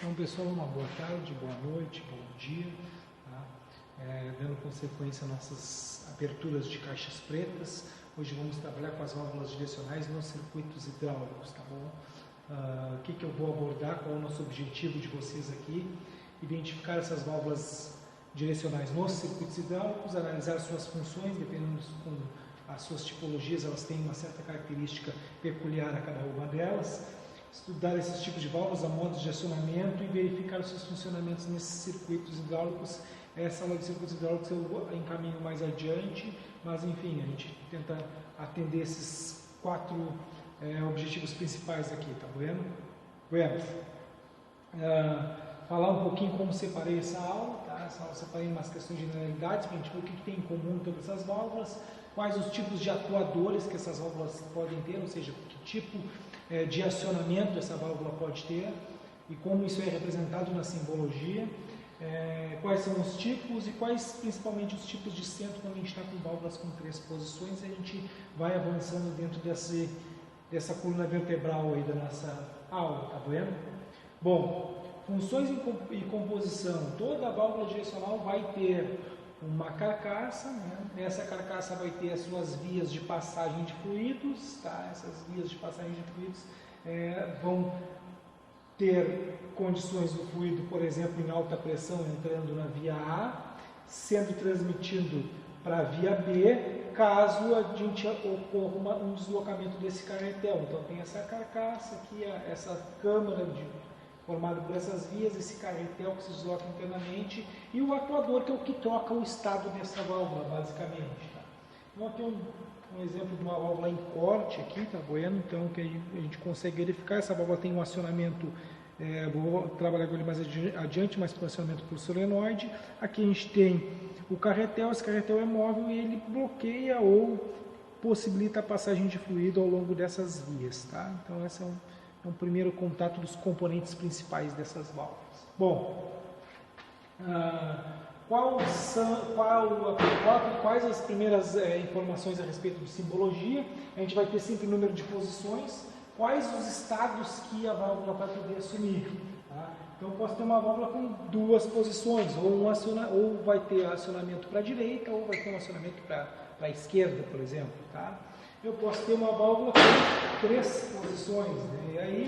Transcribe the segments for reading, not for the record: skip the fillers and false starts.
Então, pessoal, uma boa tarde, boa noite, bom dia. Tá? Dando consequência às nossas aberturas de caixas pretas, hoje vamos trabalhar com as válvulas direcionais nos circuitos hidráulicos, tá bom? O que eu vou abordar, qual é o nosso objetivo de vocês aqui? Identificar essas válvulas direcionais nos circuitos hidráulicos, analisar suas funções, dependendo com as suas tipologias, elas têm uma certa característica peculiar a cada uma delas. Estudar esses tipos de válvulas, a modos de acionamento e verificar os seus funcionamentos nesses circuitos hidráulicos. Essa aula de circuitos hidráulicos eu encaminho mais adiante, mas enfim, a gente tenta atender esses quatro objetivos principais aqui, tá vendo? Falar um pouquinho como separei essa aula, tá? Essa aula eu separei em umas questões de generalidades, para a gente ver o que tem em comum em todas essas válvulas, quais os tipos de atuadores que essas válvulas podem ter, ou seja, que tipo de acionamento essa válvula pode ter e como isso é representado na simbologia, quais são os tipos e quais principalmente os tipos de centro quando a gente está com válvulas com 3 posições. A gente vai avançando dentro dessa coluna vertebral aí da nossa aula, tá vendo? Bom, funções e composição. Toda válvula direcional vai ter uma carcaça, né? Essa carcaça vai ter as suas vias de passagem de fluidos, tá? Essas vias de passagem de fluidos vão ter condições do fluido, por exemplo, em alta pressão entrando na via A, sendo transmitido para a via B, caso a gente ocorra um deslocamento desse carretel. Então tem essa carcaça aqui, essa câmara formado por essas vias, esse carretel que se desloca internamente, e o atuador, que é o que troca o estado dessa válvula, basicamente. Tá? Então, aqui um exemplo de uma válvula em corte aqui, tá vendo? Então, que a gente consegue verificar, essa válvula tem um acionamento, vou trabalhar com ele mais adiante, mas com acionamento por solenoide. Aqui a gente tem o carretel, esse carretel é móvel e ele bloqueia ou possibilita a passagem de fluido ao longo dessas vias. Tá? Então, essa é um primeiro contato dos componentes principais dessas válvulas. Bom, quais as primeiras informações a respeito de simbologia? A gente vai ter sempre o número de posições, quais os estados que a válvula vai poder assumir. Tá? Então, eu posso ter uma válvula com 2 posições, ou vai ter acionamento para a direita, ou vai ter um acionamento para a esquerda, por exemplo. Tá? Eu posso ter uma válvula com 3 posições, né? E aí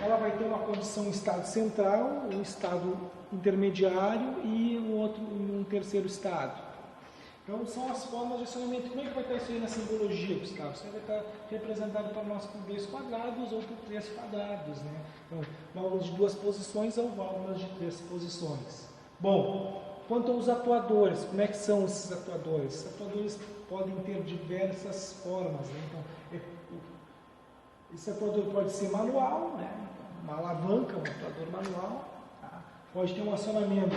ela vai ter uma condição estado central, um estado intermediário e um terceiro estado. Então são as formas de acionamento. Como é que vai estar isso aí na simbologia, Gustavo? Isso vai estar representado para nós por 2 quadrados ou por 3 quadrados, né? Então, válvulas de 2 posições ou válvulas de 3 posições. Bom, quanto aos atuadores, como é que são esses atuadores? Esses atuadores podem ter diversas formas, né? Então, esse atuador pode ser manual, né? Uma alavanca, um atuador manual, tá? Pode ter um acionamento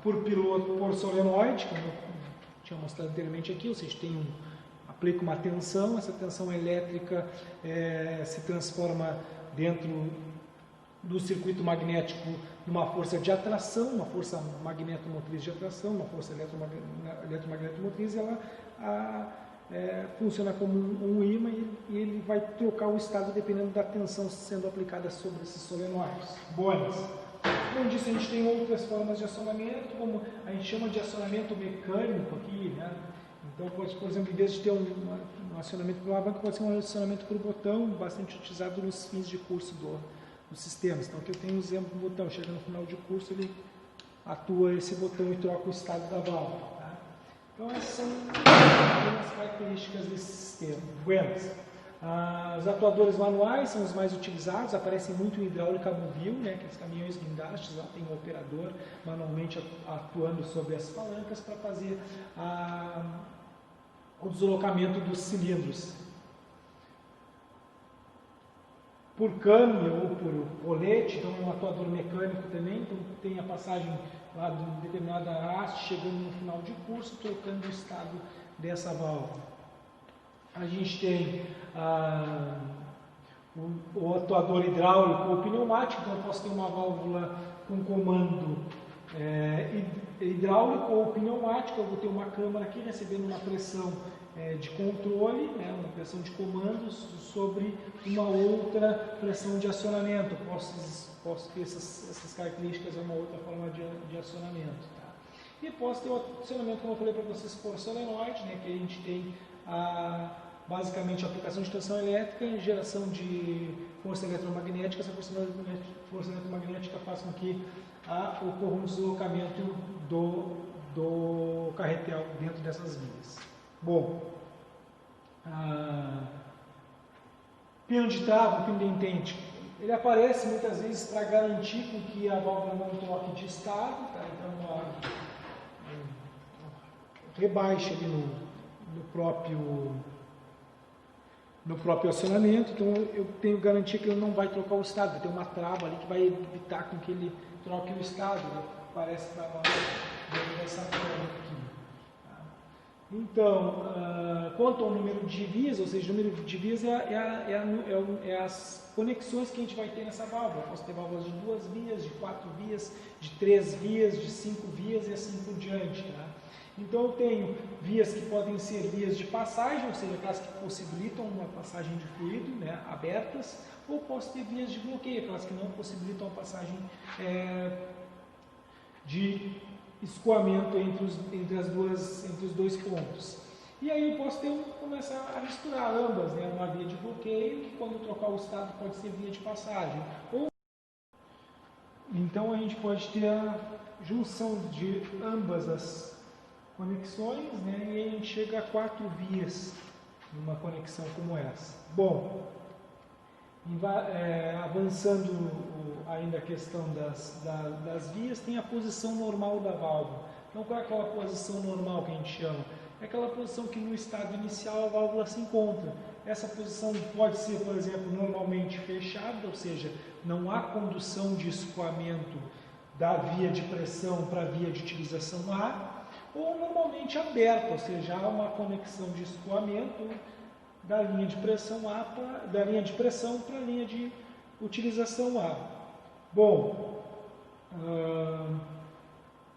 por piloto, por solenoide, como eu tinha mostrado anteriormente aqui, ou seja, aplica uma tensão, essa tensão elétrica se transforma dentro do circuito magnético numa força de atração, uma força magnetomotriz de atração, uma força eletromagnetomotriz, e ela funciona como um ímã e ele vai trocar o estado dependendo da tensão sendo aplicada sobre esses solenoides. Boas. Como disse, a gente tem outras formas de acionamento, como a gente chama de acionamento mecânico aqui, né? Então, pode, por exemplo, em vez de ter um acionamento por alavanca, pode ser um acionamento por botão, bastante utilizado nos fins de curso dos sistemas. Então, aqui eu tenho um exemplo do botão, chega no final de curso, ele atua esse botão e troca o estado da válvula. Tá? Então, essas são algumas características desse sistema. Buenas. Os atuadores manuais são os mais utilizados, aparecem muito em hidráulica móvel, né? Aqueles caminhões guindastes, lá tem um operador manualmente atuando sobre as palancas para fazer o deslocamento dos cilindros. Por câmbio ou por rolete, então é um atuador mecânico também, então tem a passagem lá de determinada haste, chegando no final de curso, trocando o estado dessa válvula. A gente tem o atuador hidráulico ou pneumático, então eu posso ter uma válvula com comando hidráulico ou pneumático, eu vou ter uma câmara aqui recebendo uma pressão de controle, né, uma pressão de comandos sobre uma outra pressão de acionamento. Posso ter essas características, é uma outra forma de acionamento. Tá? E posso ter o acionamento, como eu falei para vocês, por solenoide, né, que a gente tem basicamente a aplicação de tensão elétrica, geração de força eletromagnética. Essa força eletromagnética faz com que ocorra um deslocamento do carretel dentro dessas vias. Bom, pino de trava, pino de entente, ele aparece muitas vezes para garantir com que a válvula não troque de estado, tá? Então rebaixa ali no próprio acionamento, então eu tenho garantia que ele não vai trocar o estado, vai ter uma trava ali que vai evitar com que ele troque o estado, né? Parece para nós dessa forma aqui. Tá? Então, quanto ao número de vias, ou seja, o número de vias é as conexões que a gente vai ter nessa válvula. Posso ter válvulas de 2 vias, de 4 vias, de 3 vias, de 5 vias e assim por diante. Tá? Então eu tenho vias que podem ser vias de passagem, ou seja, aquelas que possibilitam uma passagem de fluido, né, abertas, ou posso ter vias de bloqueio, aquelas que não possibilitam a passagem de escoamento entre os dois pontos. E aí eu posso começar a misturar ambas, né, uma via de bloqueio, que quando trocar o estado pode ser via de passagem. Então a gente pode ter a junção de ambas as conexões, né, e a gente chega a 4 vias numa conexão como essa. Bom, avançando ainda a questão das vias, tem a posição normal da válvula. Então, qual é aquela posição normal que a gente chama? É aquela posição que no estado inicial a válvula se encontra. Essa posição pode ser, por exemplo, normalmente fechada, ou seja, não há condução de escoamento da via de pressão para a via de utilização A, ou normalmente aberta, ou seja, há uma conexão de escoamento da linha de pressão para a linha de utilização A. Bom,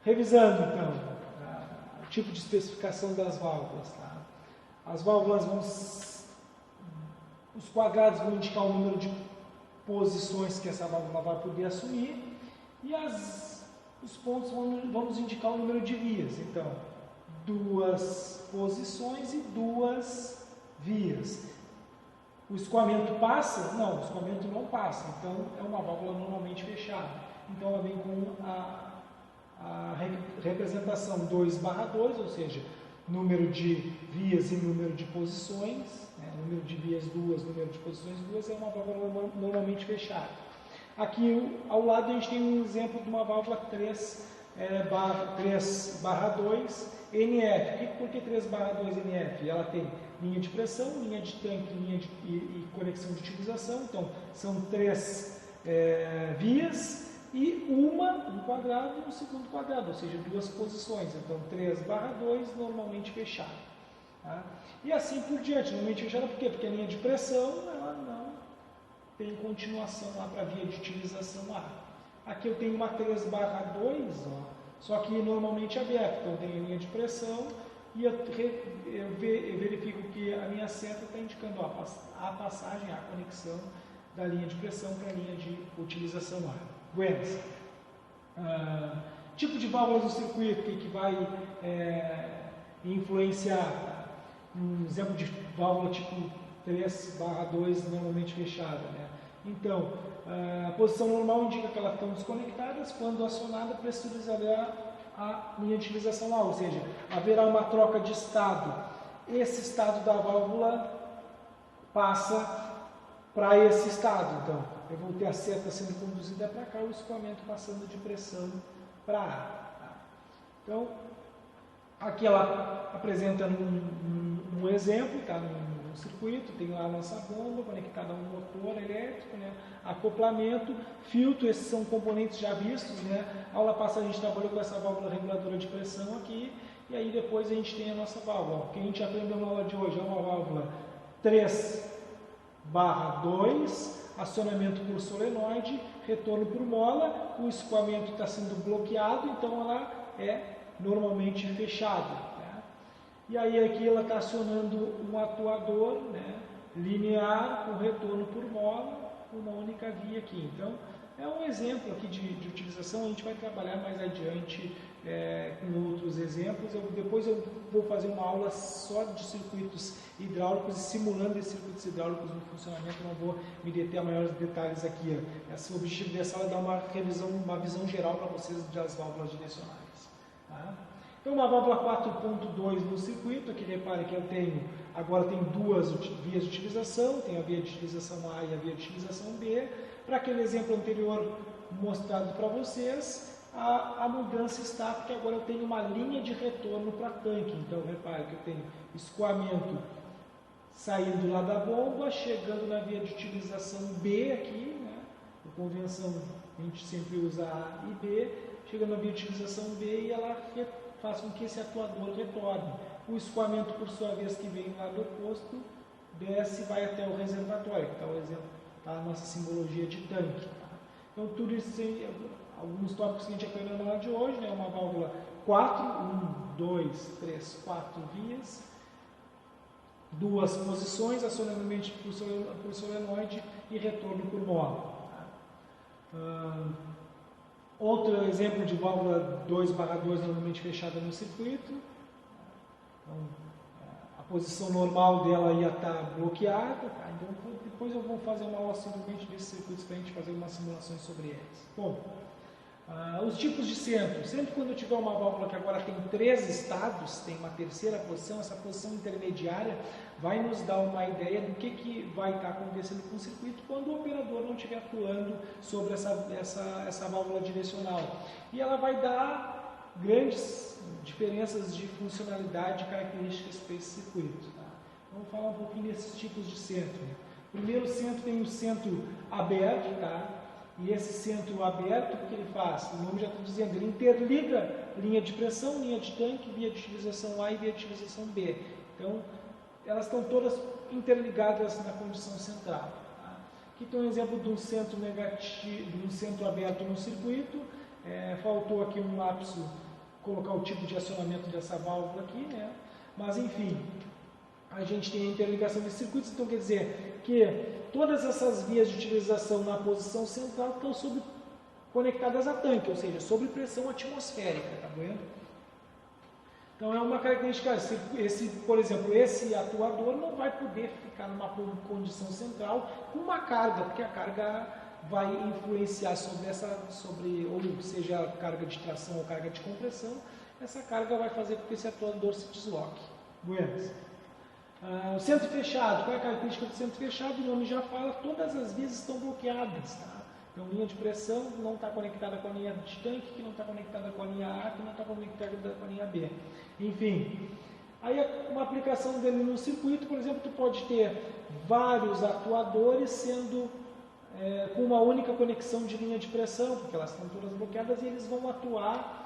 revisando então o tipo de especificação das válvulas. Tá? As válvulas os quadrados vão indicar o número de posições que essa válvula vai poder assumir e os pontos vão nos indicar o número de vias. Então, 2 posições e 2 vias. O escoamento passa? Não, o escoamento não passa. Então, é uma válvula normalmente fechada. Então, ela vem com a representação 2/2, ou seja, número de vias e número de posições. Né? Número de vias 2, número de posições 2, é uma válvula normalmente fechada. Aqui ao lado a gente tem um exemplo de uma válvula 3/2 NF. Por que 3/2 NF? Ela tem linha de pressão, linha de tanque, e conexão de utilização. Então, são 3 vias e um quadrado e um segundo quadrado, ou seja, 2 posições. Então, 3/2 normalmente fechado. Tá? E assim por diante. Normalmente fechada por quê? Porque a linha de pressão ela não tem continuação lá para a via de utilização A. Aqui eu tenho uma 3/2, só que normalmente aberta. Então, eu tenho a linha de pressão e eu verifico que a minha seta está indicando a passagem, a conexão da linha de pressão para a linha de utilização A. Buenas. Tipo de válvulas do circuito que vai influenciar. Um exemplo de válvula tipo 3/2 normalmente fechada. Né? Então, a posição normal indica que elas estão desconectadas. Quando acionada, pressurizará a linha de utilização A, ou seja, haverá uma troca de estado. Esse estado da válvula passa para esse estado. Então, eu vou ter a seta sendo conduzida para cá, o escoamento passando de pressão para A. Tá? Então, aqui ela apresenta um exemplo, tá? Um circuito, tem lá a nossa bomba conectada a um motor elétrico, né? Acoplamento, filtro, esses são componentes já vistos, né? A aula passada a gente trabalhou com essa válvula reguladora de pressão aqui, e aí depois a gente tem a nossa válvula. O que a gente aprendeu na aula de hoje é uma válvula 3/2, acionamento por solenoide, retorno por mola, o escoamento está sendo bloqueado, então ela é normalmente fechada. Né? e aí aqui ela está acionando um atuador, né, linear com retorno por mola, uma única via aqui. Então, é um exemplo aqui de utilização. A gente vai trabalhar mais adiante com outros exemplos. Depois eu vou fazer uma aula só de circuitos hidráulicos e simulando esses circuitos hidráulicos no funcionamento. Não vou me deter a maiores detalhes aqui. O objetivo dessa aula é dar uma revisão, uma visão geral para vocês das válvulas direcionais. Tá? Então, uma válvula 4.2 no circuito, aqui repare que eu agora tem duas vias de utilização, tem a via de utilização A e a via de utilização B. Para aquele exemplo anterior mostrado para vocês, a mudança está porque agora eu tenho uma linha de retorno para tanque. Então, repare que eu tenho escoamento saindo lá da bomba, chegando na via de utilização B aqui, né? Por convenção, a gente sempre usa A e B, chega na via de utilização B e ela faz com que esse atuador retorne. O escoamento, por sua vez, que vem lá do oposto, desce e vai até o reservatório, que está o exemplo, tá? A nossa simbologia de tanque. Tá? Então, tudo isso, alguns tópicos que a gente aprendeu na aula de hoje, né? Uma válvula 4, 1, 2, 3, 4 vias, duas posições, acionamento por solenoide e retorno por mola. Tá? Outro exemplo de válvula 2/2 normalmente fechada no circuito. Então, a posição normal dela ia estar bloqueada. Tá? Então, depois eu vou fazer uma aula simplesmente desses circuitos para a gente fazer umas simulações sobre eles. Bom, os tipos de centro. Sempre quando eu tiver uma válvula que agora tem 3 estados, tem uma terceira posição, essa posição intermediária vai nos dar uma ideia do que vai estar acontecendo com o circuito quando o operador não estiver atuando sobre essa válvula direcional. E ela vai dar grandes diferenças de funcionalidade e características para esse circuito. Tá? Vamos falar um pouquinho desses tipos de centro. Primeiro centro tem o centro aberto, tá? E esse centro aberto, o que ele faz? O nome já está dizendo, ele interliga linha de pressão, linha de tanque, via de utilização A e via de utilização B. Então, elas estão todas interligadas na condição central. Tá? Aqui tem um exemplo de um centro negativo, de um centro aberto no circuito. Faltou aqui um lapso, colocar o tipo de acionamento dessa válvula aqui, né? Mas, enfim, a gente tem a interligação desses circuitos, então quer dizer que todas essas vias de utilização na posição central estão conectadas a tanque, ou seja, sob pressão atmosférica, tá vendo? Então é uma característica, por exemplo, esse atuador não vai poder ficar numa condição central com uma carga, porque a carga vai influenciar ou seja carga de tração ou carga de compressão, essa carga vai fazer com que esse atuador se desloque. Buenas. O centro fechado, qual é a característica do centro fechado? O nome já fala, todas as vias estão bloqueadas. Tá? Então, linha de pressão não está conectada com a linha de tanque, que não está conectada com a linha A, que não está conectada com a linha B. Enfim, aí uma aplicação dele no circuito, por exemplo, tu pode ter vários atuadores sendo com uma única conexão de linha de pressão, porque elas estão todas bloqueadas e eles vão atuar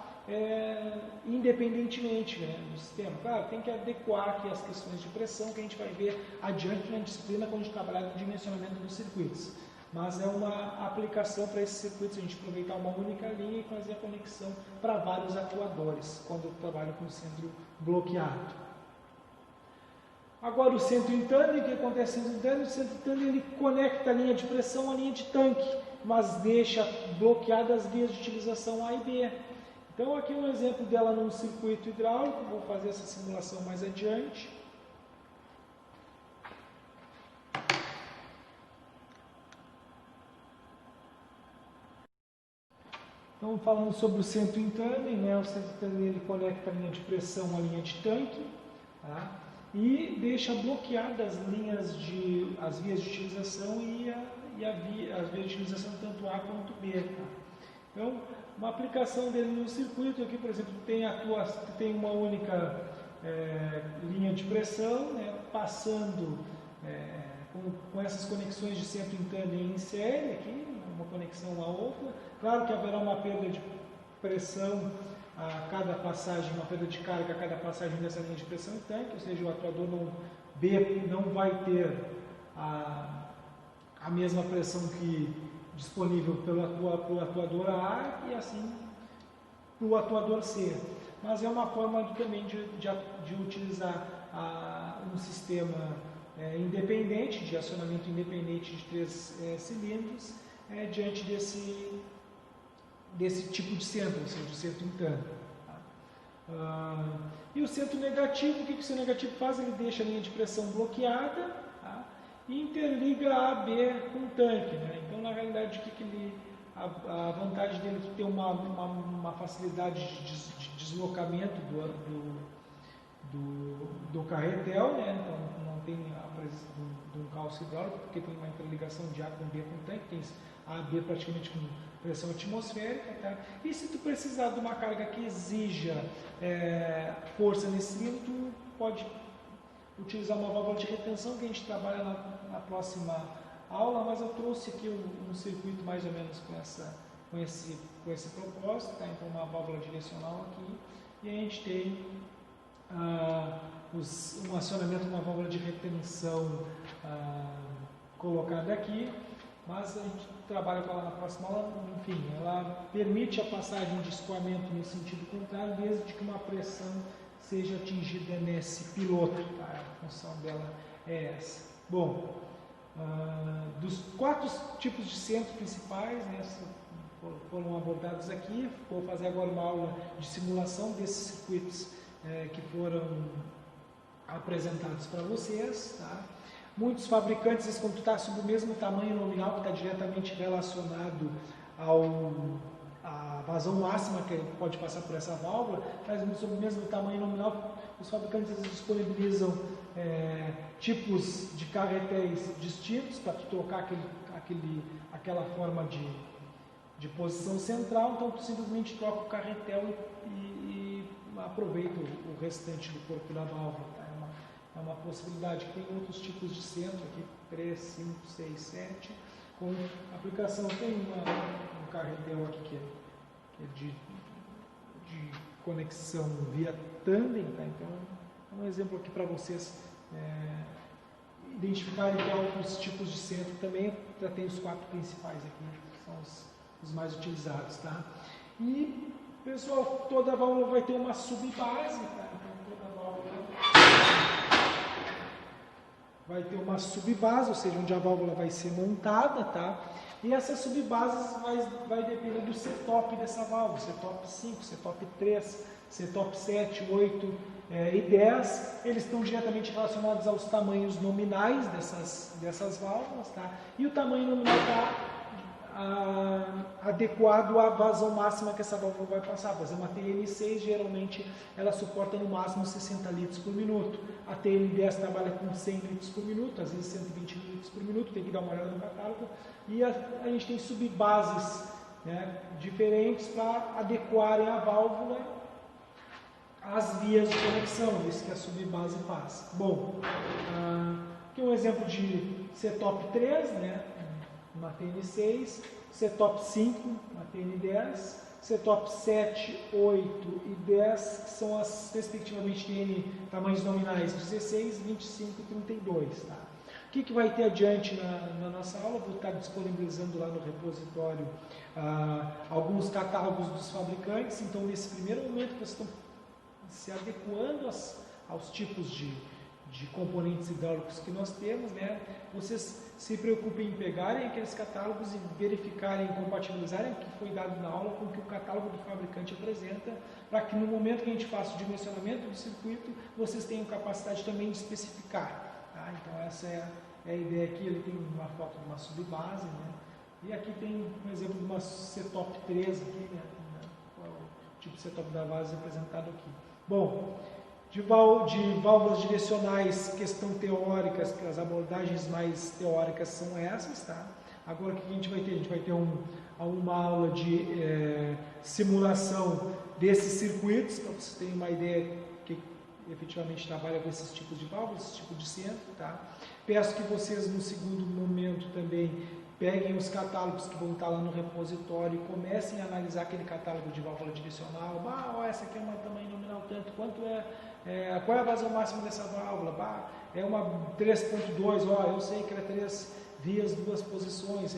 independentemente, né, do sistema. Claro, tem que adequar aqui as questões de pressão que a gente vai ver adiante na disciplina quando a gente trabalhar no dimensionamento dos circuitos. Mas é uma aplicação para esses circuitos, a gente aproveitar uma única linha e fazer a conexão para vários atuadores, quando eu trabalho com o centro bloqueado. Agora o centro interno, o que acontece no centro interno? O centro interno ele conecta a linha de pressão à linha de tanque, mas deixa bloqueadas as vias de utilização A e B. Então aqui um exemplo dela num circuito hidráulico, vou fazer essa simulação mais adiante. Então falando sobre o centro interno, né? O centro interno ele conecta a linha de pressão à linha de tanque, tá? E deixa bloqueadas as vias de utilização e as vias de utilização tanto A quanto B. Tá? Então, uma aplicação dele no circuito aqui, por exemplo, tem uma única linha de pressão, né, passando com essas conexões de centro interno em série, aqui, uma conexão a outra. Claro que haverá uma perda de pressão a cada passagem, uma perda de carga a cada passagem dessa linha de pressão em tanque, ou seja, o atuador B não vai ter a mesma pressão disponível pelo atuador A e assim para o atuador C. mas é uma forma também de utilizar um sistema independente, de acionamento independente de 3 cilindros, diante desse tipo de centro, ou seja, o centro interno. E o centro negativo, o que o centro negativo faz? Ele deixa a linha de pressão bloqueada, tá? E interliga A a B com o tanque, né? Então, na realidade, a vantagem dele é ter uma facilidade de deslocamento do carretel, né? Então, não tem a presença de um calço hidráulico, porque tem uma interligação de A com B com o tanque, tem A e B praticamente com pressão atmosférica, tá? E se tu precisar de uma carga que exija força nesse cilindro, tu pode utilizar uma válvula de retenção, que a gente trabalha na próxima aula, mas eu trouxe aqui um circuito mais ou menos com esse propósito, tá? Então uma válvula direcional aqui, e a gente tem um acionamento de uma válvula de retenção colocada aqui, mas a gente trabalha com ela na próxima aula. Enfim, ela permite a passagem de escoamento no sentido contrário, desde que uma pressão seja atingida nesse piloto, tá? A função dela é essa. Bom, dos 4 tipos de centros principais, né, foram abordados aqui. Vou fazer agora uma aula de simulação desses circuitos que foram apresentados para vocês, tá? Muitos fabricantes, quando está sob o mesmo tamanho nominal, que está diretamente relacionado à vazão máxima que pode passar por essa válvula, mas sob o mesmo tamanho nominal, os fabricantes disponibilizam tipos de carretéis distintos para trocar aquela forma de posição central. Então, tu simplesmente troca o carretel e aproveita o restante do corpo da válvula. Tá? É uma possibilidade. Tem outros tipos de centro, aqui 3, 5, 6, 7, com aplicação. Tem um carretel aqui que é de conexão via tandem, tá? Então, é um exemplo aqui para vocês identificarem que há outros tipos de centro também. Já tem os 4 principais aqui, que são os mais utilizados, tá? E, pessoal, toda válvula vai ter uma subbase, tá? Então, toda válvula vai ter uma subbase, ou seja, onde a válvula vai ser montada, tá? E essas subbases vai depender do setup dessa válvula, setup 5, setup 3, setup 7, 8 e 10. Eles estão diretamente relacionados aos tamanhos nominais dessas válvulas, tá? E o tamanho nominal está adequado à vazão máxima que essa válvula vai passar. Por exemplo, a TN6 geralmente ela suporta no máximo 60 litros por minuto. A TN10 trabalha com 100 litros por minuto, às vezes 120 litros por minuto, tem que dar uma olhada no catálogo. E a gente tem subbases, né, diferentes para adequarem a válvula às vias de conexão, isso que a subbase faz. Bom, aqui um exemplo de setup 3, né, uma TN6, setup 5, uma TN10, setup 7, 8 e 10, que são as, respectivamente, TN tamanhos nominais 16, 25 e 32. Tá? O que vai ter adiante na nossa aula? Vou estar disponibilizando lá no repositório alguns catálogos dos fabricantes. Então, nesse primeiro momento, vocês estão se adequando aos tipos de componentes hidráulicos que nós temos, né? Vocês se preocupem em pegarem aqueles catálogos e verificarem, compatibilizarem o que foi dado na aula com o que o catálogo do fabricante apresenta, para que no momento que a gente faça o dimensionamento do circuito, vocês tenham capacidade também de especificar. Tá? Então essa é a ideia aqui. Ele tem uma foto de uma subbase, né? E aqui tem um exemplo de uma setup 3 aqui, né? O tipo de setup da base apresentado aqui. Bom, de válvulas direcionais, questão teóricas, que as abordagens mais teóricas são essas, tá? Agora o que a gente vai ter? A gente vai ter uma aula de simulação desses circuitos, para vocês terem uma ideia que efetivamente trabalha com esses tipos de válvulas, esse tipo de centro, tá? Peço que vocês, no segundo momento também, peguem os catálogos que vão estar lá no repositório e comecem a analisar aquele catálogo de válvula direcional. Essa aqui é uma tamanho nominal tanto, quanto qual é a vazão máxima dessa válvula? É uma 3.2, eu sei que era 3 vias, 2 posições.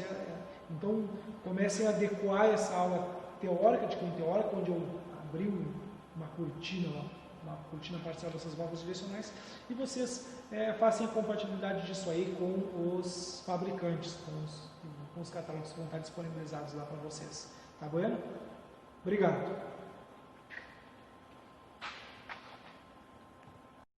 Então, comecem a adequar essa aula teórica, de cunho teórico, onde eu abri uma cortina parcial dessas válvulas direcionais, e vocês façam a compatibilidade disso aí com os fabricantes, com os catálogos que vão estar disponibilizados lá para vocês. Tá bom? Obrigado.